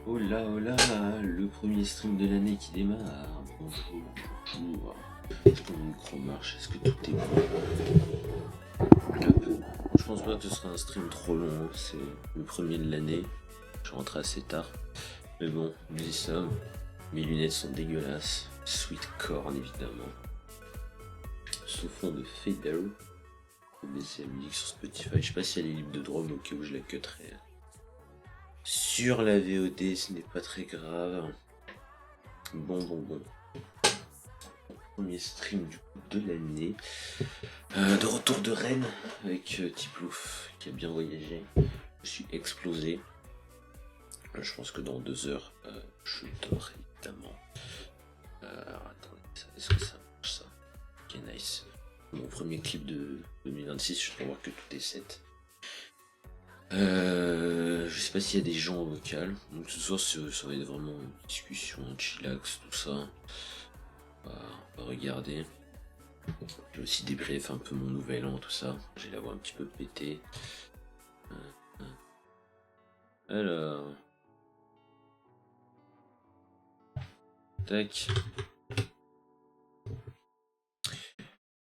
Oh là, le premier stream de l'année qui démarre. Bonjour, bonjour. Est-ce que mon micro marche? Est-ce que tout est bon? Hop. Je pense pas que ce sera un stream trop long, c'est le premier de l'année. Je rentre assez tard. Mais bon, on dit ça. Mes lunettes sont dégueulasses. Sweet corn évidemment. Sous fond de Fader. Faut baisser la musique sur Spotify. Je sais pas si elle est libre de droit, mais au cas où je la cutterai. Sur la VOD, ce n'est pas très grave. Bon. Premier stream du coup de l'année. De retour de Rennes avec Tiplouf qui a bien voyagé. Je suis explosé. Je pense que dans 2 heures, je dors évidemment. Attendez, est-ce que ça marche ça? Ok, nice. Mon premier clip de 2026, je peux voir que tout est set. Je sais pas s'il y a des gens en vocal. Donc ce soir ça va être vraiment une discussion, chillax, tout ça. On va regarder. Je vais aussi débrief un peu mon nouvel an, tout ça. J'ai la voix un petit peu pétée. Alors. Tac.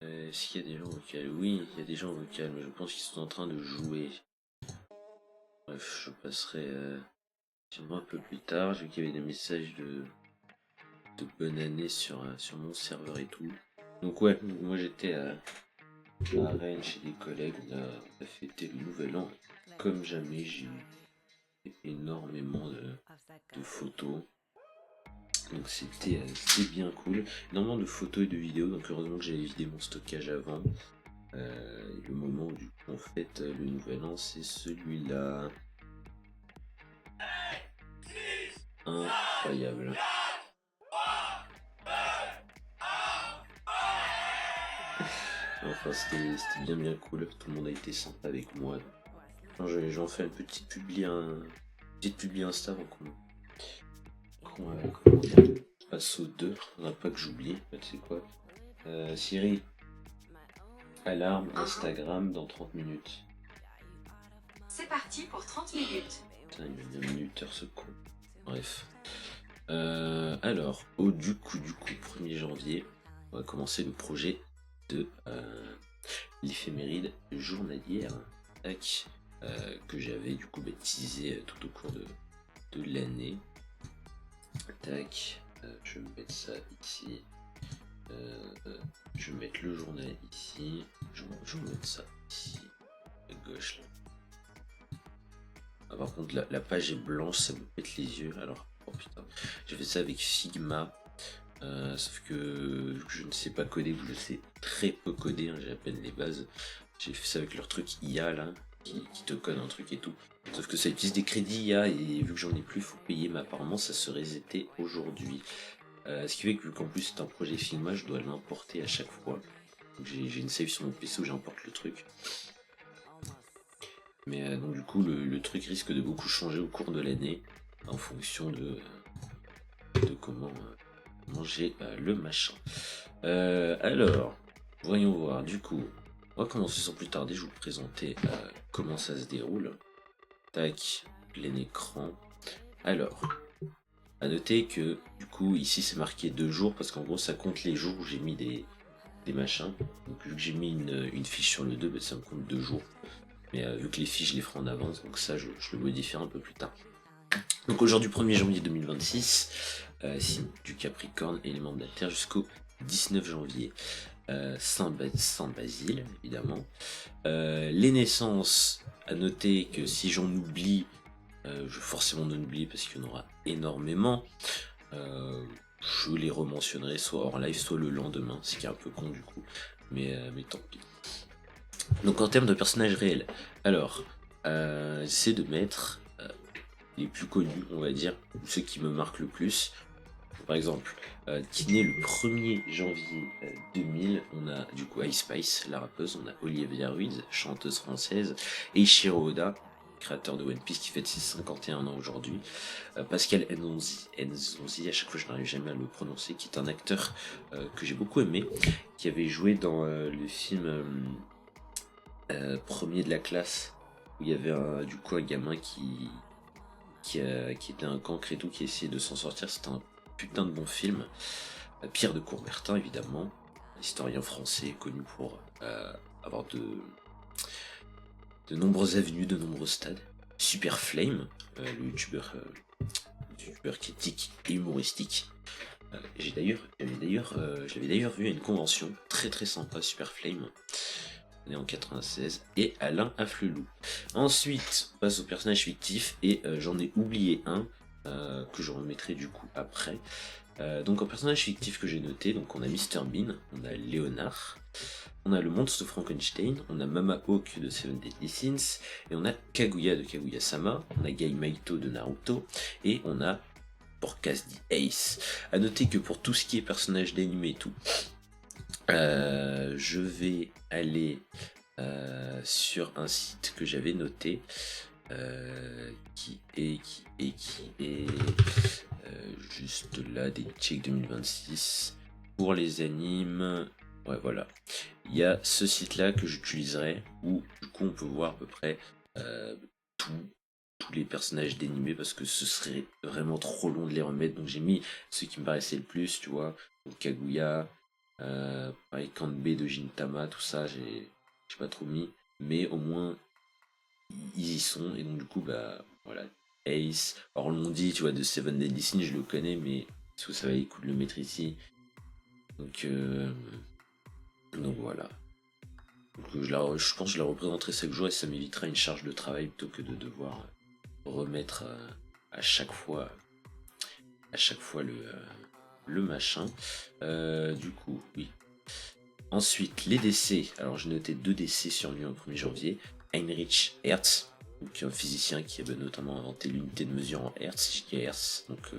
Est-ce qu'il y a des gens en vocal? Oui, il y a des gens en vocal, mais je pense qu'ils sont en train de jouer. Bref, je passerai sûrement un peu plus tard. J'ai vu qu'il y avait des messages de bonne année sur mon serveur et tout. Donc ouais, moi j'étais à Rennes chez des collègues, on a fêté le nouvel an comme jamais. J'ai eu énormément de photos. Donc c'était bien cool. Énormément de photos et de vidéos, donc heureusement que j'avais vidé mon stockage avant. Et le moment où du coup on fête le nouvel an, c'est celui-là. Incroyable. Enfin c'était bien cool, tout le monde a été sympa avec moi. J'en fais une petite publi Insta avant qu'on passe au 2, faudra pas que j'oublie, tu sais quoi. Siri, alarme Instagram dans 30 minutes. C'est parti pour 30 minutes. Putain, il met bien minuteur ce con. Bref. Alors, du coup, 1er janvier, on va commencer le projet de l'éphéméride journalière. Tac. Que j'avais du coup baptisé tout au cours de l'année. Tac, je vais mettre ça ici. Je vais mettre le journal ici. Je vais mettre ça ici, à gauche là. Ah, par contre la page est blanche, ça me pète les yeux. Alors, oh putain, j'ai fait ça avec Figma. Sauf que je ne sais pas coder, ou je sais très peu coder, hein, j'ai à peine les bases. J'ai fait ça avec leur truc IA là, qui te code un truc et tout. Sauf que ça utilise des crédits IA et vu que j'en ai plus, faut payer, mais apparemment ça se resetait aujourd'hui. Ce qui fait que vu qu'en plus c'est un projet Figma, je dois l'importer à chaque fois. Donc j'ai une save sur mon PC où j'importe le truc. Mais donc du coup le truc risque de beaucoup changer au cours de l'année en fonction de comment manger le machin. Alors, voyons voir, du coup, on va commencer sans plus tarder, je vais vous présenter comment ça se déroule. Tac, plein écran. Alors, à noter que du coup ici c'est marqué 2 jours parce qu'en gros ça compte les jours où j'ai mis des machins. Donc vu que j'ai mis une fiche sur le 2, bah, ça me compte 2 jours. Mais vu que les fiches je les ferai en avance, donc ça je le modifierai un peu plus tard. Donc aujourd'hui 1er janvier 2026, signe du Capricorne, élément de la Terre, jusqu'au 19 janvier. Saint Basile, évidemment. Les naissances, à noter que si j'en oublie, je vais forcément en oublier parce qu'il y en aura énormément. Je les rementionnerai soit hors live, soit le lendemain, ce qui est un peu con du coup, mais tant pis. Donc en termes de personnages réels, alors, j'essaie de mettre les plus connus, on va dire, ceux qui me marquent le plus. Par exemple, qui naît le 1er janvier 2000, on a du coup Ice Spice, la rappeuse, on a Olivia Ruiz, chanteuse française, et Eiichiro Oda, créateur de One Piece qui fête ses 51 ans aujourd'hui, Pascal Enzonzi, à chaque fois je n'arrive jamais à le prononcer, qui est un acteur que j'ai beaucoup aimé, qui avait joué dans le film Premier de la classe, où il y avait du coup un gamin qui était un cancre et tout, qui essayait de s'en sortir. C'était un putain de bon film. Pierre de Coubertin, évidemment, historien français connu pour avoir de nombreuses avenues, de nombreux stades. Super Flame, le youtubeur critique et humoristique. Je l'avais d'ailleurs vu à une convention très très sympa, Super Flame, né en 96, et Alain Afflelou. Ensuite, on passe aux personnages fictifs, et j'en ai oublié un que je remettrai du coup après. Donc en personnage fictif que j'ai noté, donc on a Mr Bean, on a Léonard, on a le monstre de Frankenstein, on a Mama Hawk de Seven Deadly Sins, et on a Kaguya de Kaguya-sama, on a Gai Maito de Naruto, et on a Porcas the Ace. A noter que pour tout ce qui est personnage d'anime et tout, je vais aller sur un site que j'avais noté, qui est juste là, des checks 2026 pour les animes. Ouais, voilà, il y a ce site là que j'utiliserai, où du coup on peut voir à peu près tous les personnages d'animés, parce que ce serait vraiment trop long de les remettre, donc j'ai mis ceux qui me paraissaient le plus, tu vois, donc Kaguya, pareil, Kanbe de Gintama, tout ça j'ai pas trop mis, mais au moins ils y sont, et donc du coup bah voilà. Ace, alors on dit, tu vois, de Seven Deadly Sins, je le connais, mais est-ce que ça va les coups de le mettre ici, donc voilà. Donc, je pense que je la représenterai chaque jour, et ça m'évitera une charge de travail plutôt que de devoir remettre à chaque fois le machin. Du coup, oui. Ensuite, les décès. Alors, j'ai noté 2 décès sur lui en 1er janvier. Heinrich Hertz, donc un physicien qui a notamment inventé l'unité de mesure en Hertz, GHz, donc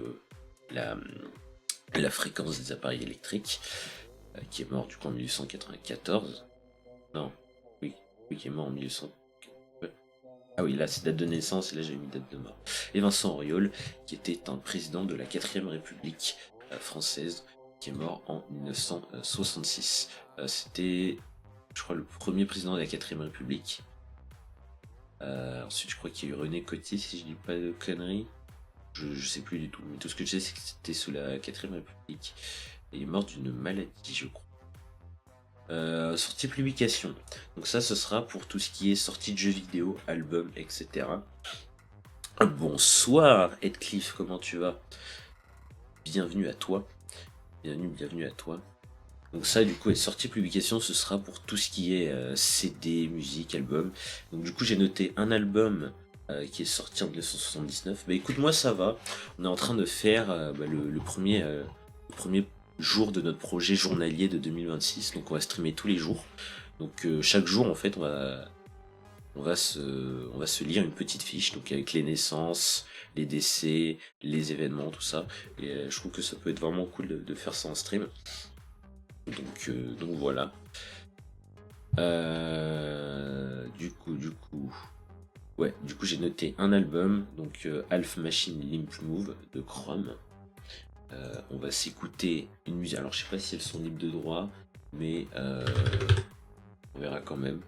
la fréquence des appareils électriques, qui est mort du coup en 1894. Non, oui, qui est mort en 1800. Ah oui, là c'est date de naissance, et là j'ai mis date de mort. Et Vincent Auriol, qui était un président de la 4ème République française, qui est mort en 1966. C'était, je crois, le premier président de la 4ème République. Ensuite, je crois qu'il y a eu René Coty, si je dis pas de conneries. Je sais plus du tout, mais tout ce que je sais, c'est que c'était sous la 4ème République. Et il est mort d'une maladie, je crois. Sortie publication. Donc ça, ce sera pour tout ce qui est sortie de jeux vidéo, albums, etc. Bonsoir Heathcliff, comment tu vas? Bienvenue à toi. Bienvenue à toi. Donc ça, du coup, est sortie publication, ce sera pour tout ce qui est CD, musique, album. Donc du coup, j'ai noté un album qui est sorti en 1979. Bah écoute, moi ça va. On est en train de faire le premier jour de notre projet journalier de 2026. Donc on va streamer tous les jours. Donc chaque jour, en fait, on va se lire une petite fiche, donc avec les naissances, les décès, les événements, tout ça. Et je trouve que ça peut être vraiment cool de faire ça en stream. Donc voilà. Du coup, ouais, du coup j'ai noté un album, donc Half Machine Limp Move de Chrome. On va s'écouter une musique. Alors je sais pas si elles sont libres de droit, mais on verra quand même.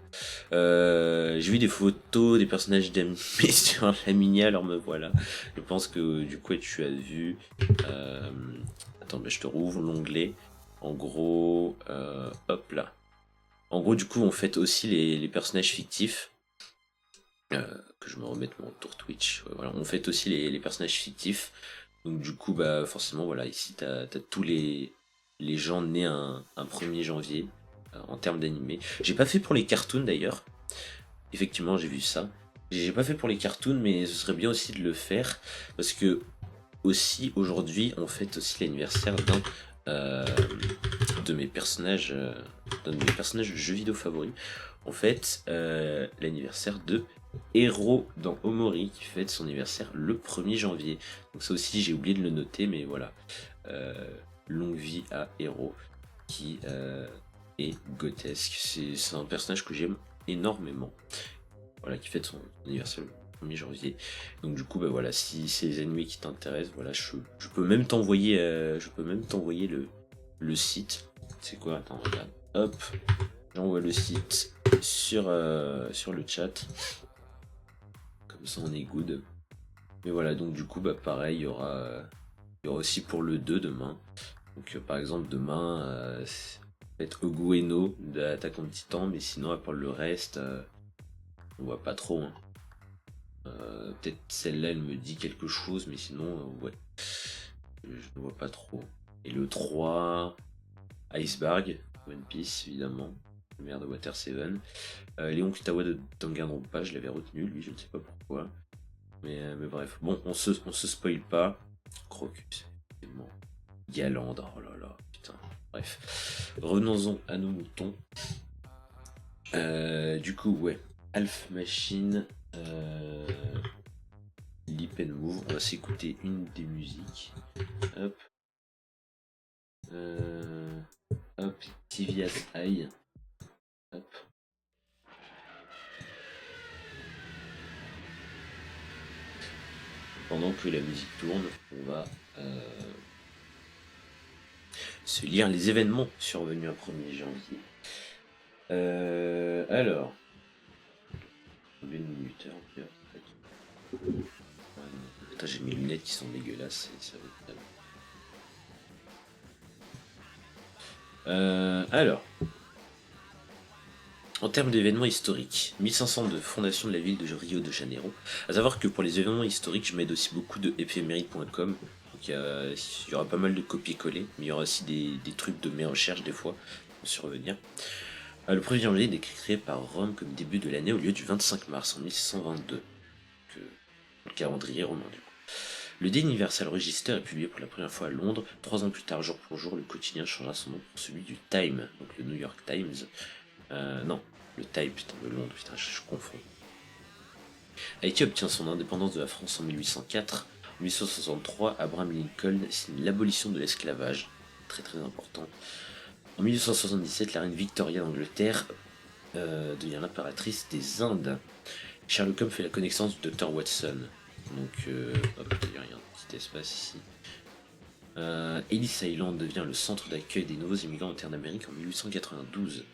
J'ai vu des photos des personnages d'anime sur la mini, alors me voilà. Je pense que du coup tu as vu. Attends, je te rouvre l'onglet. En gros, hop là. En gros, du coup, on fait aussi les personnages fictifs. Que je me remette mon tour Twitch. Ouais, voilà, on fait aussi les personnages fictifs. Donc du coup, bah forcément, voilà, ici t'as tous les gens nés un 1er janvier en termes d'animé. J'ai pas fait pour les cartoons d'ailleurs. Effectivement, j'ai vu ça. J'ai pas fait pour les cartoons, mais ce serait bien aussi de le faire parce que aussi aujourd'hui, on fête aussi l'anniversaire euh, de mes personnages, d'un de mes personnages de jeux vidéo favoris. En fait, l'anniversaire de Hero dans Omori qui fête son anniversaire le 1er janvier. Donc ça aussi j'ai oublié de le noter, mais voilà. Longue vie à Hero qui est grotesque. C'est un personnage que j'aime énormément. Voilà, qui fête son anniversaire le 1er janvier. Donc du coup, bah voilà, si c'est les animés qui t'intéressent, voilà, je peux même t'envoyer le site. C'est quoi? Attends, regarde. Hop, j'envoie le site sur le chat. Comme ça on est good. Mais voilà, donc du coup, bah pareil, il y aura aussi pour le 2 demain. Donc par exemple demain, peut-être Ogueno d'Attaque en Titan, mais sinon à part le reste, on voit pas trop. Hein. Peut-être celle-là elle me dit quelque chose, mais sinon ouais, je ne vois pas trop. Et le 3, Iceberg, One Piece évidemment, le maire de Water 7. Léon Kutawa de Danganronpa, je l'avais retenu lui, je ne sais pas pourquoi. Mais bref, bon, on se spoil pas. Crocus, effectivement. Galand, oh là là, putain. Bref, revenons-en à nos moutons. Du coup, ouais, Alpha Machine, Lip and Move. On va s'écouter une des musiques. Hop. Hop, TVS Eye. Hop. Pendant que la musique tourne, on va se lire les événements survenus un 1er janvier. Alors, combien de minuteur Attends, j'ai mes lunettes qui sont dégueulasses, ça va être... alors, en termes d'événements historiques, 1502, fondation de la ville de Rio de Janeiro. À savoir que pour les événements historiques, je m'aide aussi beaucoup de éphéméride.com. Donc il y aura pas mal de copier-coller, mais il y aura aussi des trucs de mes recherches des fois, pour s'y revenir. Le 1er janvier est créé par Rome comme début de l'année au lieu du 25 mars en 1622, que le calendrier romain du coup. Le The Universal Register est publié pour la première fois à Londres. 3 ans plus tard, jour pour jour, le quotidien changera son nom pour celui du Time, donc le New York Times. Non, le Time, putain, de Londres, putain, je confonds. Haïti obtient son indépendance de la France en 1804. En 1863, Abraham Lincoln signe l'abolition de l'esclavage, très très important. En 1877, la reine Victoria d'Angleterre devient l'impératrice des Indes. Sherlock Holmes fait la connaissance du Dr Watson. Donc, hop, il y a un petit espace ici. Ellis Island devient le centre d'accueil des nouveaux immigrants en terre d'Amérique en 1892.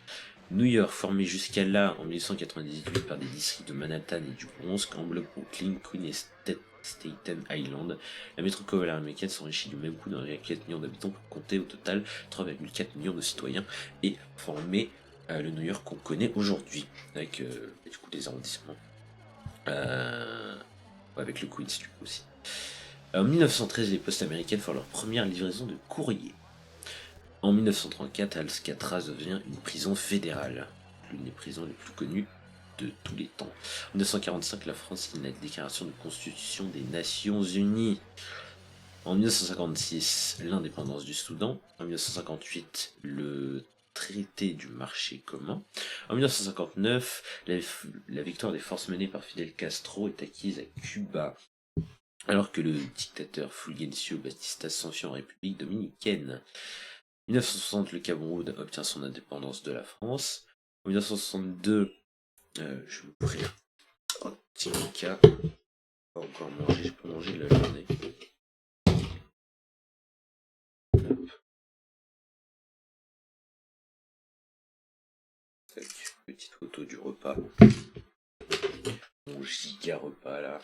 New York, formé jusqu'à là en 1898 par des districts de Manhattan et du Bronx, englobe Brooklyn, Queens et Staten Island. La métropole américaine s'enrichit du même coup d'1,4 million d'habitants pour compter au total 3,4 millions de citoyens et former le New York qu'on connaît aujourd'hui, avec du coup des arrondissements. Avec le Queens du coup aussi. En 1913, les postes américaines font leur première livraison de courrier. En 1934, Alcatraz devient une prison fédérale, l'une des prisons les plus connues de tous les temps. En 1945, la France signe la déclaration de constitution des Nations Unies. En 1956, l'indépendance du Soudan. En 1958, le traité du marché commun. En 1959, la victoire des forces menées par Fidel Castro est acquise à Cuba, alors que le dictateur Fulgencio Batista s'enfuit en République dominicaine. En 1960, le Cameroun obtient son indépendance de la France. En 1962, je vais ouvrir un petit cas. Pas encore manger, je peux manger de la journée. Hop. Tac, petit petite photo du repas. Mon giga repas là.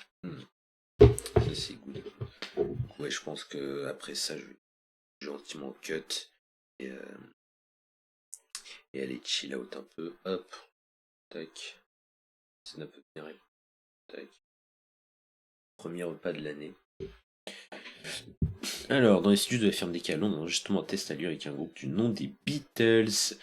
Ça c'est good. Ouais, je pense que après ça, je vais gentiment cut et, aller chill out un peu. Hop, tac. Snap direct. Tac. Premier repas de l'année. Alors, dans les studios de la ferme des Calons, on a justement un test à lieu avec un groupe du nom des Beatles.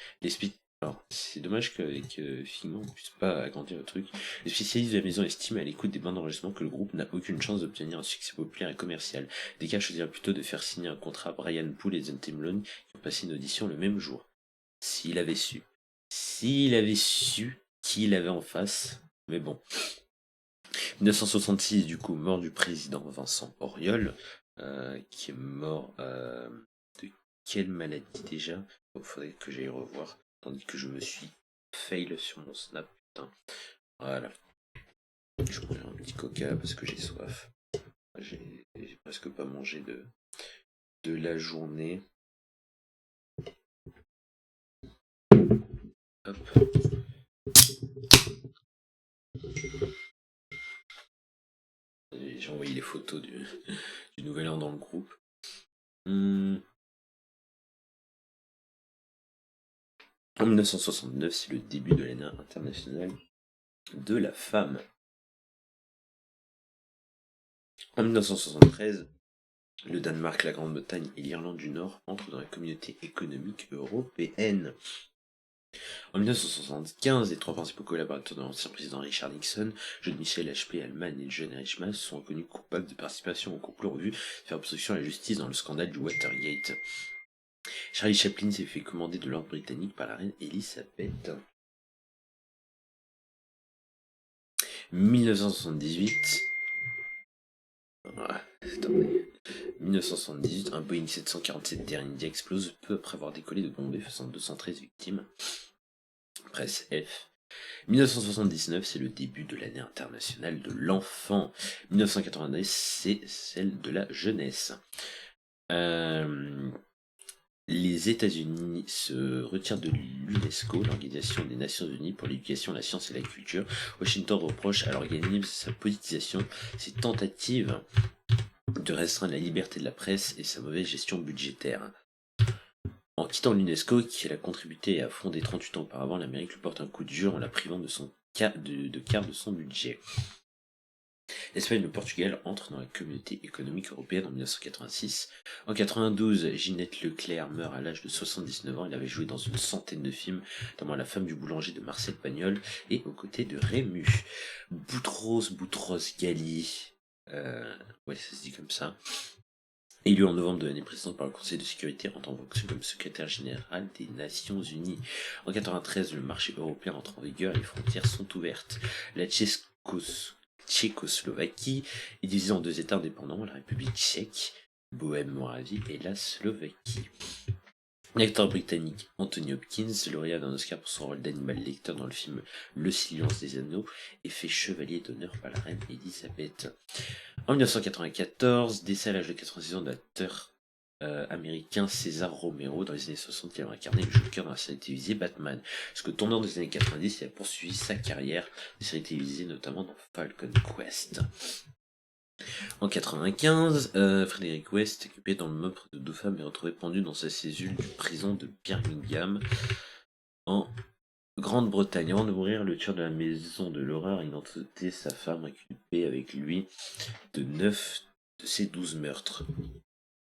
Alors, c'est dommage qu'avec Fignon, on ne puisse pas agrandir le truc. Les spécialistes de la maison estiment à l'écoute des bandes d'enregistrement que le groupe n'a aucune chance d'obtenir un succès populaire et commercial. Des cas choisirent plutôt de faire signer un contrat à Brian Poole et Tim Malone qui ont passé une audition le même jour. S'il avait su qui il avait en face, mais bon. 1966, du coup, mort du président Vincent Auriol, qui est mort de quelle maladie déjà? Il faudrait que j'aille revoir, tandis que je me suis fail sur mon snap, putain. Voilà. Je prends un petit coca parce que j'ai soif. J'ai presque pas mangé de la journée. Hop. J'ai envoyé les photos du nouvel an dans le groupe. En 1969, c'est le début de l'année internationale de la femme. En 1973, le Danemark, la Grande-Bretagne et l'Irlande du Nord entrent dans la communauté économique européenne. En 1975, les trois principaux collaborateurs de l'ancien président Richard Nixon, John Michel, H.P. Allman et John Richman, sont reconnus coupables de participation au complot en vue de faire obstruction à la justice dans le scandale du Watergate. Charlie Chaplin s'est fait commander de l'ordre britannique par la reine Elisabeth. 1978. Attendez. 1978, un Boeing 747 d'Air India explose peu après avoir décollé de Bombay, faisant 213 victimes. Presse F. 1979, c'est le début de l'année internationale de l'enfant. 1990, c'est celle de la jeunesse. Les États-Unis se retirent de l'UNESCO, l'Organisation des Nations Unies pour l'éducation, la science et la culture. Washington reproche à l'organisme sa politisation, ses tentatives de restreindre la liberté de la presse et sa mauvaise gestion budgétaire. En quittant l'UNESCO, qui a contribué à fonder 38 ans auparavant, l'Amérique lui porte un coup dur en la privant de quart de son budget. L'Espagne et le Portugal entrent dans la communauté économique européenne en 1986. En 1992, Ginette Leclerc meurt à l'âge de 79 ans. Il avait joué dans une centaine de films, notamment La femme du boulanger de Marcel Pagnol et aux côtés de Rému. Boutros Ghali, ouais, ça se dit comme ça, élu en novembre de l'année précédente par le Conseil de sécurité en tant que fonction comme secrétaire général des Nations Unies. En 1993, le marché européen entre en vigueur et les frontières sont ouvertes. La Tchécoslovaquie est divisée en deux États indépendants, la République tchèque, Bohème-Moravie et la Slovaquie. L'acteur britannique Anthony Hopkins, lauréat d'un Oscar pour son rôle d'Hannibal Lecter dans le film Le Silence des Anneaux, est fait chevalier d'honneur par la reine Elisabeth. En 1994, décès à l'âge de 86 ans de l'acteur américain César Romero. Dans les années 60, il a incarné le Joker dans la série télévisée Batman. Jusqu'au tournant des années 90, il a poursuivi sa carrière de séries télévisées, notamment dans Falcon Quest. En 1995, Frédéric West, occupé dans le meurtre de deux femmes, est retrouvé pendu dans sa cellule de prison de Birmingham, en Grande-Bretagne. Avant de mourir, le tueur de la maison de l'horreur identifiait sa femme inculpée avec lui de 9 de ses 12 meurtres.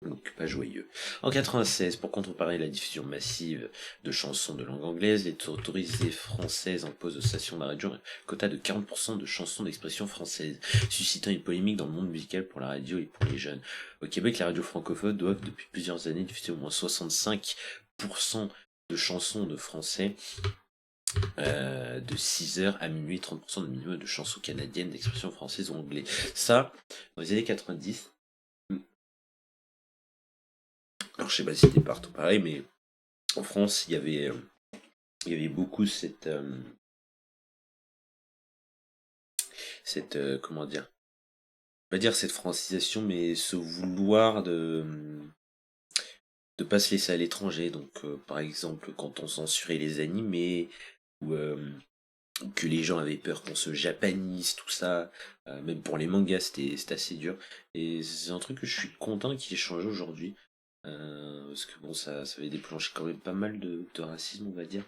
Donc pas joyeux. En 1996, pour contreparer la diffusion massive de chansons de langue anglaise, les autorités françaises imposent aux stations de la radio un quota de 40% de chansons d'expression française, suscitant une polémique dans le monde musical pour la radio et pour les jeunes. Au Québec, les radios francophones doivent depuis plusieurs années diffuser au moins 65% de chansons de français de 6h à minuit, 30% de minimum de chansons canadiennes d'expression française ou anglais. Ça, dans les années 90, alors je sais pas si c'était partout pareil, mais en France, il y avait beaucoup cette comment dire, pas dire cette francisation, mais ce vouloir de pas se laisser à l'étranger. Donc par exemple, quand on censurait les animés ou que les gens avaient peur qu'on se japanise, tout ça. Même pour les mangas, c'était assez dur. Et c'est un truc que je suis content qu'il ait changé aujourd'hui. Parce que bon, ça avait déclenché quand même pas mal de racisme, on va dire.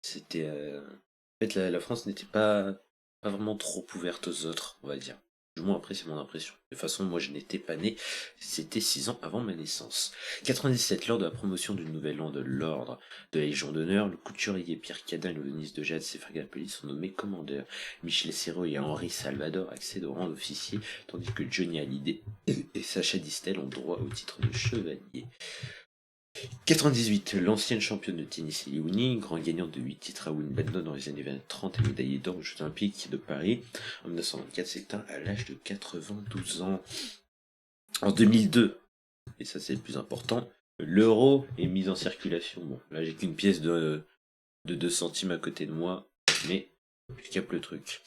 C'était. En fait, la France n'était pas vraiment trop ouverte aux autres, on va dire. Du moins, après, c'est mon impression. De toute façon, moi, je n'étais pas né. C'était 6 ans avant ma naissance. 97, lors de la promotion du nouvel an de l'ordre de la Légion d'honneur, le couturier Pierre Cadin et le violoniste de Jade Sefargapelli sont nommés commandeurs. Michel Serrault et Henri Salvador accèdent au rang d'officier, tandis que Johnny Hallyday et Sacha Distel ont droit au titre de chevalier. 98, l'ancienne championne de tennis Li Yuni, grande gagnante de 8 titres à Wimbledon dans les années 20-30 et médaillée d'or aux Jeux Olympiques de Paris, en 1924 s'éteint à l'âge de 92 ans. En 2002, et ça c'est le plus important, l'euro est mis en circulation. Bon, là j'ai qu'une pièce de 2 centimes à côté de moi, mais je capte le truc.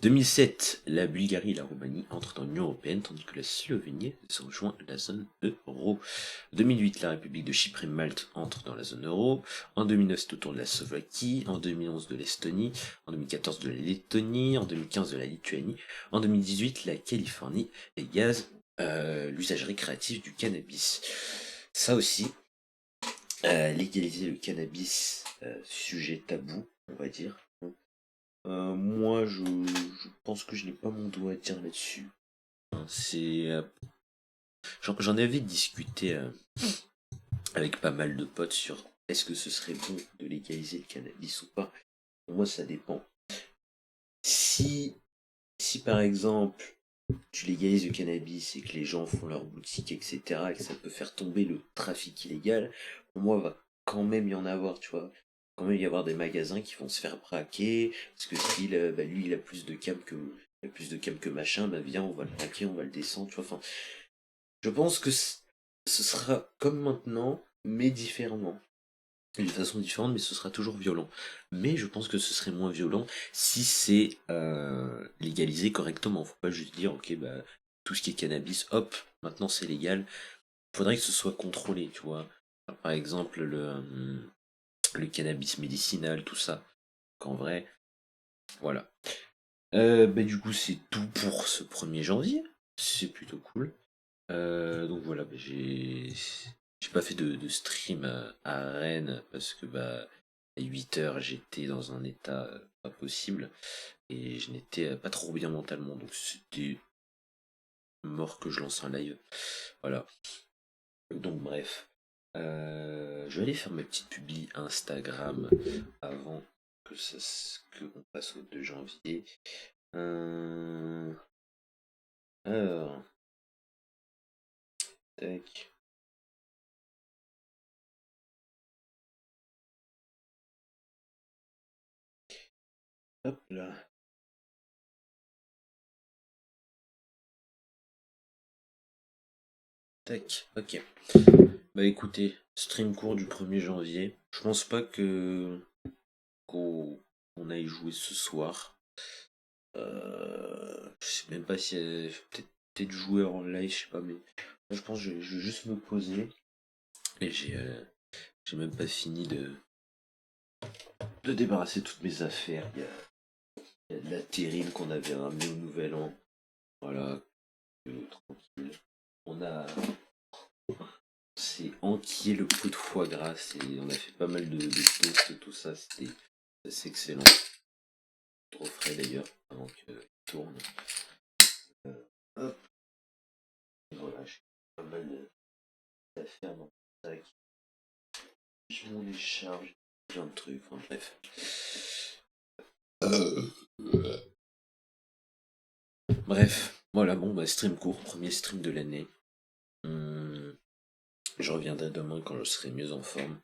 2007, la Bulgarie et la Roumanie entrent dans l'Union européenne tandis que la Slovénie se rejoint la zone euro. 2008, la République de Chypre et Malte entrent dans la zone euro. En 2009, c'est au tour de la Slovaquie. En 2011, de l'Estonie. En 2014, de la Lettonie. En 2015, de la Lituanie. En 2018, la Californie légalise l'usage récréatif du cannabis. Ça aussi, légaliser le cannabis, sujet tabou, on va dire. Moi, je pense que je n'ai pas mon doigt à dire là-dessus. C'est, j'en avais discuté avec pas mal de potes sur est-ce que ce serait bon de légaliser le cannabis ou pas. Pour moi, ça dépend. Si, si par exemple tu légalises le cannabis et que les gens font leur boutique, etc., et que ça peut faire tomber le trafic illégal, pour moi, va quand même y en avoir, tu vois. Quand même y avoir des magasins qui vont se faire braquer, parce que si lui, il a plus de cam que machin, bah viens, on va le braquer, on va le descendre, tu vois. Enfin, je pense que ce sera comme maintenant, mais différemment. De façon différente, mais ce sera toujours violent. Mais je pense que ce serait moins violent si c'est légalisé correctement. Faut pas juste dire, ok, bah, tout ce qui est cannabis, hop, maintenant c'est légal. Faudrait que ce soit contrôlé, tu vois. Par exemple, le cannabis médicinal, tout ça. Qu'en vrai, voilà. Bah, du coup, c'est tout pour ce 1er janvier. C'est plutôt cool. Donc voilà, bah, j'ai pas fait de stream à Rennes parce que bah à 8 heures j'étais dans un état pas possible et je n'étais pas trop bien mentalement, donc c'était mort que je lance un live. Voilà. Donc bref. Je vais aller faire ma petite publi Instagram avant que on passe au 2 janvier. Alors, tac. Hop là. Tac. Ok. Bah écoutez, stream court du 1er janvier. Je pense pas qu'on aille jouer ce soir. Je sais même pas si peut-être jouer en live, je sais pas, mais moi, je pense que je vais juste me poser. Et j'ai même pas fini de débarrasser toutes mes affaires. Il y a de la terrine qu'on avait ramenée au nouvel an. Voilà, tranquille. On a C'est entier le pot de foie gras et on a fait pas mal de toast et tout ça, c'était assez excellent. Trop frais d'ailleurs, avant qu'il tourne. Hop, et voilà, j'ai pas mal d'affaires dans le sac. Je m'en décharge, plein de trucs, enfin bref. Bref, voilà, bon bah stream court, 1er stream de l'année. Je reviendrai demain quand je serai mieux en forme.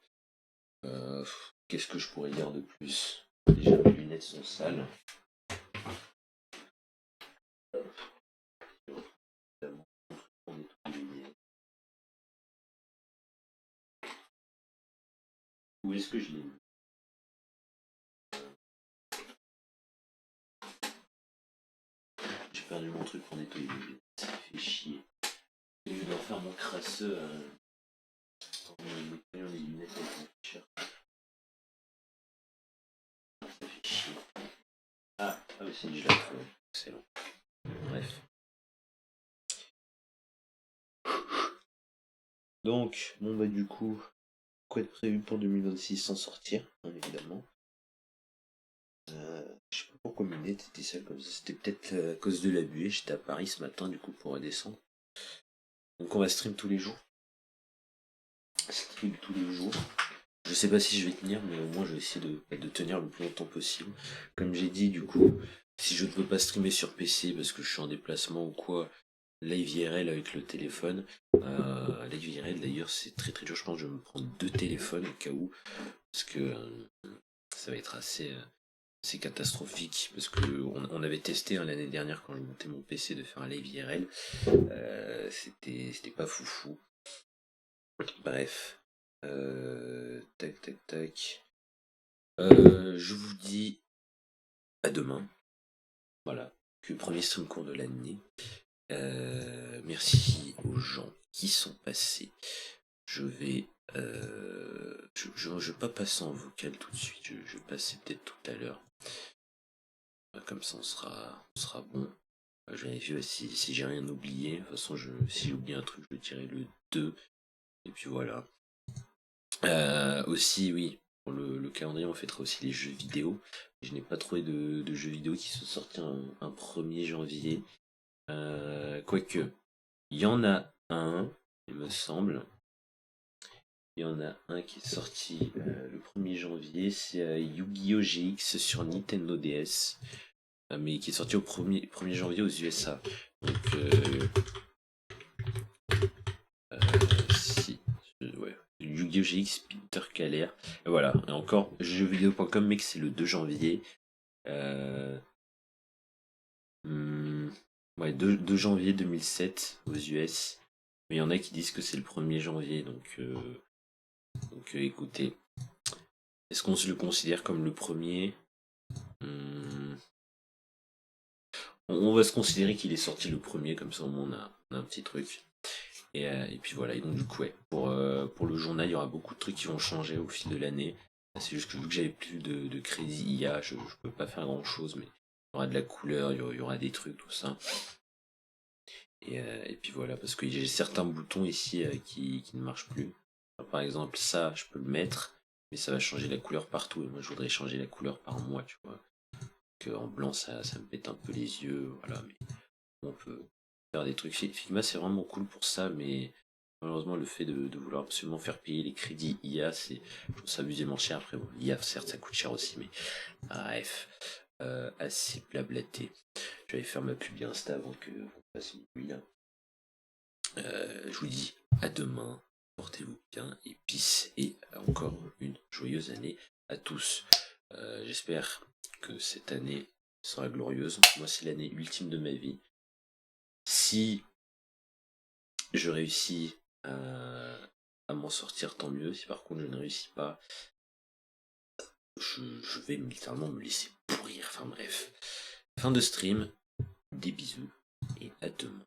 Qu'est-ce que je pourrais dire de plus? Déjà mes lunettes sont sales. Où est-ce que je l'ai mis? J'ai perdu mon truc pour nettoyer les lunettes. Ça fait chier. Et je dois faire mon crasseux en nettoyant les lunettes avec mon t-shirt. Ah oui, si, je la trouve. Excellent. Bref. Donc, bon bah du coup, quoi de prévu pour 2026 sans sortir, hein, évidemment. Je sais pas pourquoi mes lunettes étaient sales comme ça. C'était peut-être à cause de la buée. J'étais à Paris ce matin du coup pour redescendre. Donc on va stream tous les jours. Stream tous les jours. Je sais pas si je vais tenir, mais au moins je vais essayer de tenir le plus longtemps possible. Comme j'ai dit, du coup, si je ne peux pas streamer sur PC parce que je suis en déplacement ou quoi, live IRL avec le téléphone. Live IRL d'ailleurs, c'est très très dur. Je pense que je vais me prendre 2 téléphones au cas où. Parce que ça va être assez catastrophique. Parce que on avait testé hein, l'année dernière quand je montais mon PC de faire un live IRL. C'était pas foufou. Bref. Tac tac tac. Je vous dis à demain. Voilà. Que le premier stream court de l'année. Merci aux gens qui sont passés. Je vais. Je vais pas passer en vocal tout de suite. Je vais passer peut-être tout à l'heure. Comme ça, on sera bon. Je vérifie si j'ai rien oublié. De toute façon, si j'ai oublié un truc, je dirai le 2. Et puis voilà. Aussi, oui, pour le calendrier, on fêtera aussi les jeux vidéo. Je n'ai pas trouvé de jeux vidéo qui sont sortis un 1er janvier. Quoique, il y en a un, il me semble. Il y en a un qui est sorti le 1er janvier, c'est Yu-Gi-Oh! GX sur Nintendo DS. Mais qui est sorti au 1er janvier aux USA. Donc, si, ouais. Yu-Gi-Oh! GX, Peter Kaller. Et voilà, et encore, jeuxvideo.com, mec, c'est le 2 janvier. Ouais, 2 janvier 2007 aux US. Mais il y en a qui disent que c'est le 1er janvier, donc écoutez. Est-ce qu'on se le considère comme le premier? On va se considérer qu'il est sorti le premier, comme ça au moins on a un petit truc. Et puis voilà, et donc du coup, ouais, pour le journal, il y aura beaucoup de trucs qui vont changer au fil de l'année. C'est juste que vu que j'avais plus de crédit IA, je peux pas faire grand chose, mais il y aura de la couleur, il y aura des trucs, tout ça. Et puis voilà, parce que j'ai certains boutons ici qui ne marchent plus. Alors, par exemple, ça, je peux le mettre, mais ça va changer la couleur partout. Et moi, je voudrais changer la couleur par mois, tu vois. Que en blanc, ça me pète un peu les yeux, voilà. Mais on peut faire des trucs. Figma, c'est vraiment cool pour ça, mais malheureusement, le fait de vouloir absolument faire payer les crédits IA, je trouve ça abusément cher. Après, bon, l'IA, certes, ça coûte cher aussi, mais bref, assez blablaté. Je vais aller faire ma pub Insta avant que vous passiez minuit là. Je vous dis à demain, portez-vous bien et peace et encore une joyeuse année à tous. J'espère que cette année sera glorieuse. Moi, c'est l'année ultime de ma vie. Si je réussis à m'en sortir, tant mieux. Si par contre je ne réussis pas, je vais littéralement me laisser pourrir. Enfin bref. Fin de stream. Des bisous et à demain.